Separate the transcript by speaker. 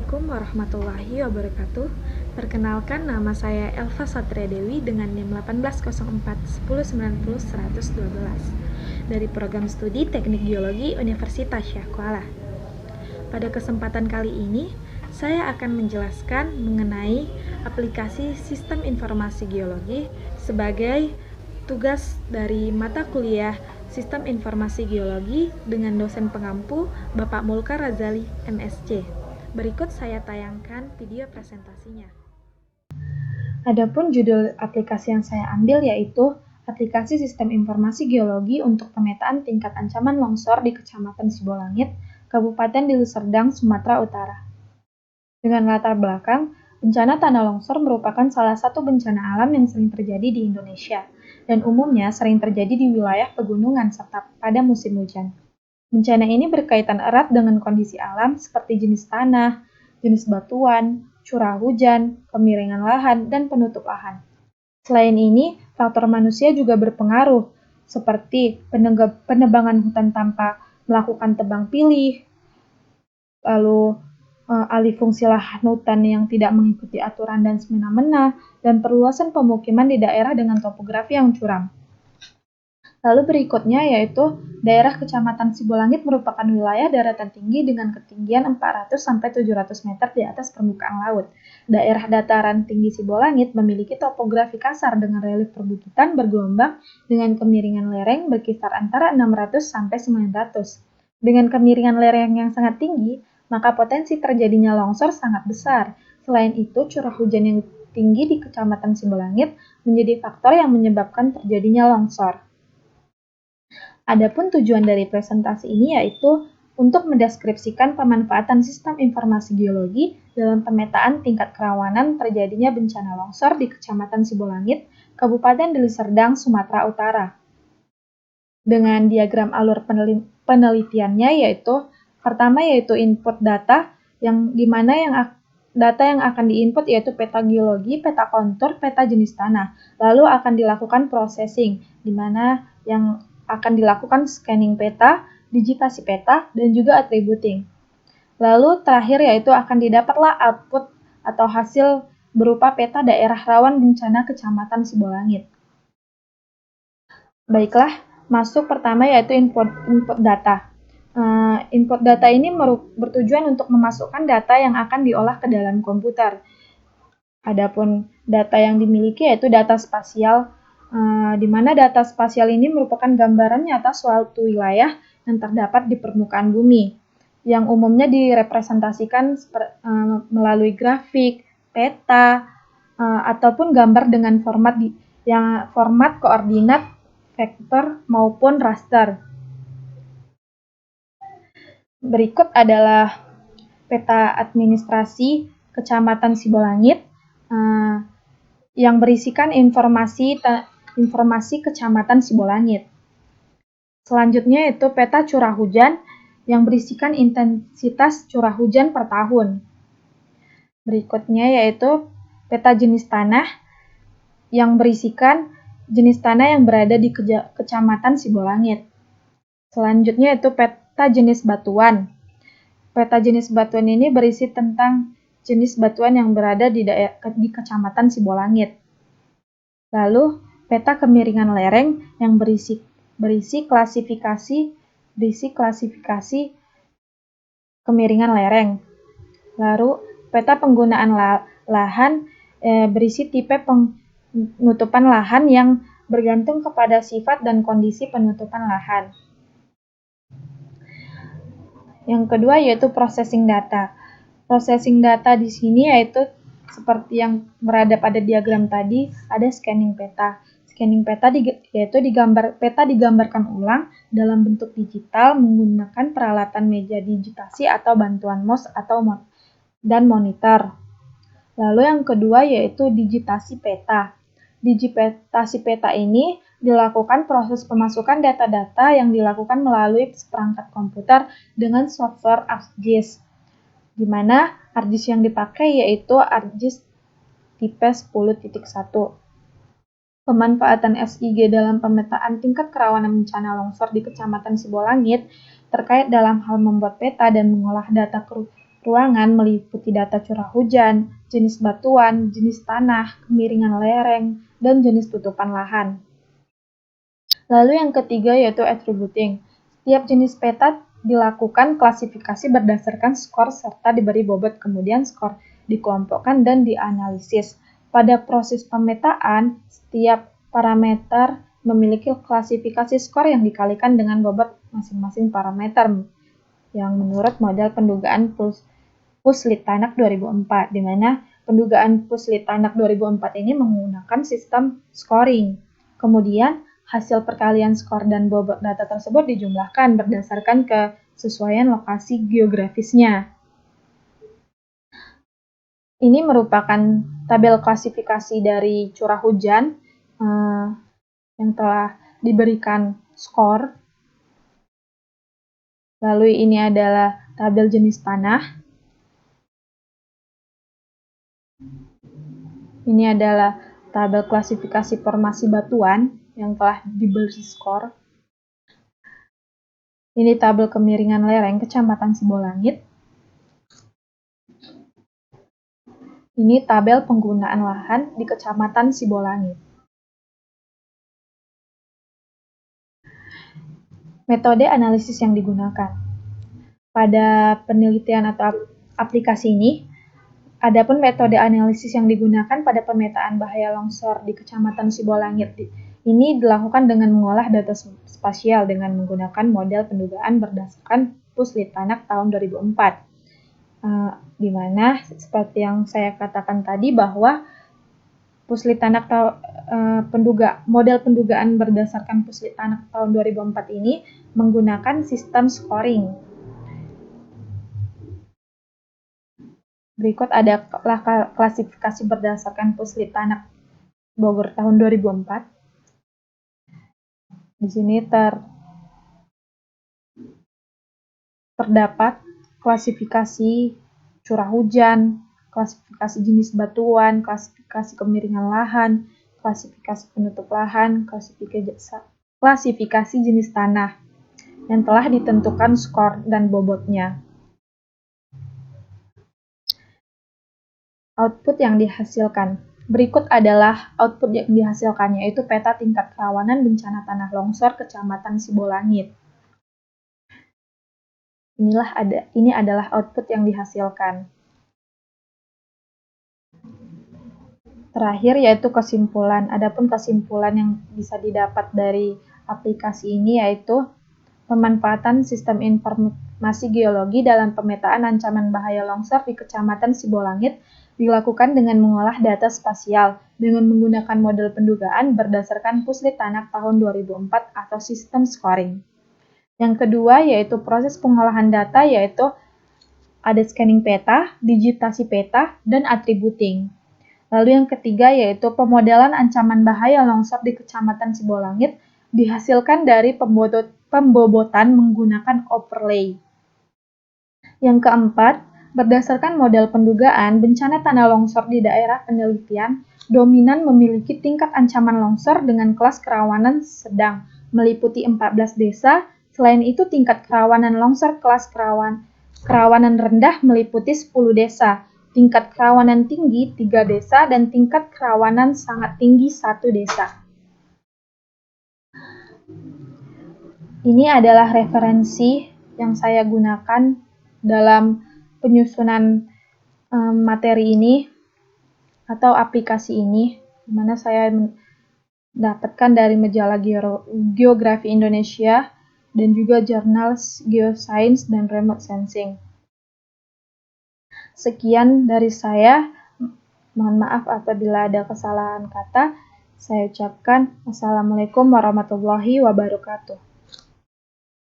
Speaker 1: Assalamualaikum warahmatullahi wabarakatuh. Perkenalkan, nama saya Elva Satria Dewi dengan NIM 1804 1090 112 dari Program Studi Teknik Geologi Universitas Syah Kuala. Pada kesempatan kali ini, saya akan menjelaskan mengenai aplikasi Sistem Informasi Geologi sebagai tugas dari mata kuliah Sistem Informasi Geologi dengan dosen pengampu Bapak Mulkar Razali, MSc. Berikut saya tayangkan video presentasinya. Adapun judul aplikasi yang saya ambil yaitu Aplikasi Sistem Informasi Geologi untuk Pemetaan Tingkat Ancaman Longsor di Kecamatan Sibolangit, Kabupaten Deli Serdang, Sumatera Utara. Dengan latar belakang, bencana tanah longsor merupakan salah satu bencana alam yang sering terjadi di Indonesia, dan umumnya sering terjadi di wilayah pegunungan serta pada musim hujan. Bencana ini berkaitan erat dengan kondisi alam seperti jenis tanah, jenis batuan, curah hujan, kemiringan lahan, dan penutup lahan. Selain ini, faktor manusia juga berpengaruh, seperti penebangan hutan tanpa melakukan tebang pilih, lalu alih fungsi lahan hutan yang tidak mengikuti aturan dan semena-mena, dan perluasan pemukiman di daerah dengan topografi yang curam. Lalu berikutnya yaitu daerah Kecamatan Sibolangit merupakan wilayah daratan tinggi dengan ketinggian 400-700 meter di atas permukaan laut. Daerah dataran tinggi Sibolangit memiliki topografi kasar dengan relief perbukitan bergelombang dengan kemiringan lereng berkisar antara 600-900. Dengan kemiringan lereng yang sangat tinggi, maka potensi terjadinya longsor sangat besar. Selain itu, curah hujan yang tinggi di Kecamatan Sibolangit menjadi faktor yang menyebabkan terjadinya longsor. Adapun tujuan dari presentasi ini yaitu untuk mendeskripsikan pemanfaatan sistem informasi geologi dalam pemetaan tingkat kerawanan terjadinya bencana longsor di Kecamatan Sibolangit, Kabupaten Deli Serdang, Sumatera Utara. Dengan diagram alur penelitiannya yaitu pertama yaitu input data yang dimana data yang akan diinput yaitu peta geologi, peta kontur, peta jenis tanah. Lalu akan dilakukan processing di mana yang akan dilakukan scanning peta, digitasi peta, dan juga attributing. Lalu terakhir yaitu akan didapatlah output atau hasil berupa peta daerah rawan bencana Kecamatan Sibolangit. Baiklah, masuk pertama yaitu input data. Input data ini bertujuan untuk memasukkan data yang akan diolah ke dalam komputer. Adapun data yang dimiliki yaitu data spasial, di mana data spasial ini merupakan gambaran nyata suatu wilayah yang terdapat di permukaan bumi, yang umumnya direpresentasikan melalui grafik, peta, ataupun gambar dengan format koordinat vektor maupun raster. Berikut adalah peta administrasi Kecamatan Sibolangit yang berisikan informasi Kecamatan Sibolangit. Selanjutnya yaitu peta curah hujan yang berisikan intensitas curah hujan per tahun. Berikutnya yaitu peta jenis tanah yang berisikan jenis tanah yang berada di Kecamatan Sibolangit. Selanjutnya yaitu peta jenis batuan. Peta jenis batuan ini berisi tentang jenis batuan yang berada di Kecamatan Sibolangit. Lalu peta kemiringan lereng yang berisi klasifikasi kemiringan lereng. Lalu peta penggunaan lahan berisi tipe penutupan lahan yang bergantung kepada sifat dan kondisi penutupan lahan. Yang kedua yaitu processing data. Processing data di sini yaitu seperti yang berada pada diagram tadi, ada scanning peta. Scanning peta peta digambarkan ulang dalam bentuk digital menggunakan peralatan media digitasi atau bantuan mouse dan monitor. Lalu yang kedua yaitu digitasi peta. Digitasi peta ini dilakukan proses pemasukan data-data yang dilakukan melalui seperangkat komputer dengan software ArcGIS, di mana ArcGIS yang dipakai yaitu ArcGIS tipe 10.1. Pemanfaatan SIG dalam pemetaan tingkat kerawanan bencana longsor di Kecamatan Sibolangit terkait dalam hal membuat peta dan mengolah data ruangan meliputi data curah hujan, jenis batuan, jenis tanah, kemiringan lereng, dan jenis tutupan lahan. Lalu yang ketiga yaitu attributing. Setiap jenis peta dilakukan klasifikasi berdasarkan skor serta diberi bobot, kemudian skor dikelompokkan dan dianalisis. Pada proses pemetaan, setiap parameter memiliki klasifikasi skor yang dikalikan dengan bobot masing-masing parameter yang menurut model pendugaan Puslit-Tanak 2004, di mana pendugaan Puslit-Tanak 2004 ini menggunakan sistem scoring. Kemudian, hasil perkalian skor dan bobot data tersebut dijumlahkan berdasarkan kesesuaian lokasi geografisnya. Ini merupakan tabel klasifikasi dari curah hujan yang telah diberikan skor. Lalu ini adalah tabel jenis tanah. Ini adalah tabel klasifikasi formasi batuan yang telah diberi skor. Ini tabel kemiringan lereng Kecamatan Sibolangit. Ini tabel penggunaan lahan di Kecamatan Sibolangit. Metode analisis yang digunakan. Pada penelitian atau aplikasi ini, adapun metode analisis yang digunakan pada pemetaan bahaya longsor di Kecamatan Sibolangit ini dilakukan dengan mengolah data spasial dengan menggunakan model pendugaan berdasarkan Puslit-Tanak tahun 2004. Di mana seperti yang saya katakan tadi bahwa Puslit-Tanak model pendugaan berdasarkan Puslit-Tanak tahun 2004 ini menggunakan sistem scoring. Berikut adalah klasifikasi berdasarkan Puslit-Tanak Bogor tahun 2004. Di sini terdapat klasifikasi curah hujan, klasifikasi jenis batuan, klasifikasi kemiringan lahan, klasifikasi penutup lahan, klasifikasi jenis tanah yang telah ditentukan skor dan bobotnya. Output yang dihasilkan. Berikut adalah output yang dihasilkan, yaitu peta tingkat kerawanan bencana tanah longsor Kecamatan Sibolangit. Ini adalah output yang dihasilkan. Terakhir yaitu kesimpulan. Adapun kesimpulan yang bisa didapat dari aplikasi ini yaitu pemanfaatan sistem informasi geologi dalam pemetaan ancaman bahaya longsor di Kecamatan Sibolangit dilakukan dengan mengolah data spasial dengan menggunakan model pendugaan berdasarkan Puslit-Tanak tahun 2004 atau sistem scoring. Yang kedua yaitu proses pengolahan data, yaitu ada scanning peta, digitasi peta, dan attributing. Lalu yang ketiga yaitu pemodelan ancaman bahaya longsor di Kecamatan Sibolangit dihasilkan dari pembobotan menggunakan overlay. Yang keempat, berdasarkan model pendugaan bencana tanah longsor di daerah penelitian, dominan memiliki tingkat ancaman longsor dengan kelas kerawanan sedang, meliputi 14 desa. Selain itu, tingkat kerawanan longsor kelas kerawanan rendah meliputi 10 desa, tingkat kerawanan tinggi 3 desa, dan tingkat kerawanan sangat tinggi 1 desa. Ini adalah referensi yang saya gunakan dalam penyusunan materi ini atau aplikasi ini, di mana saya mendapatkan dari majalah Geografi Indonesia dan juga jurnal Geoscience dan Remote Sensing. Sekian dari saya. Mohon maaf apabila ada kesalahan kata. Saya ucapkan Assalamualaikum warahmatullahi wabarakatuh.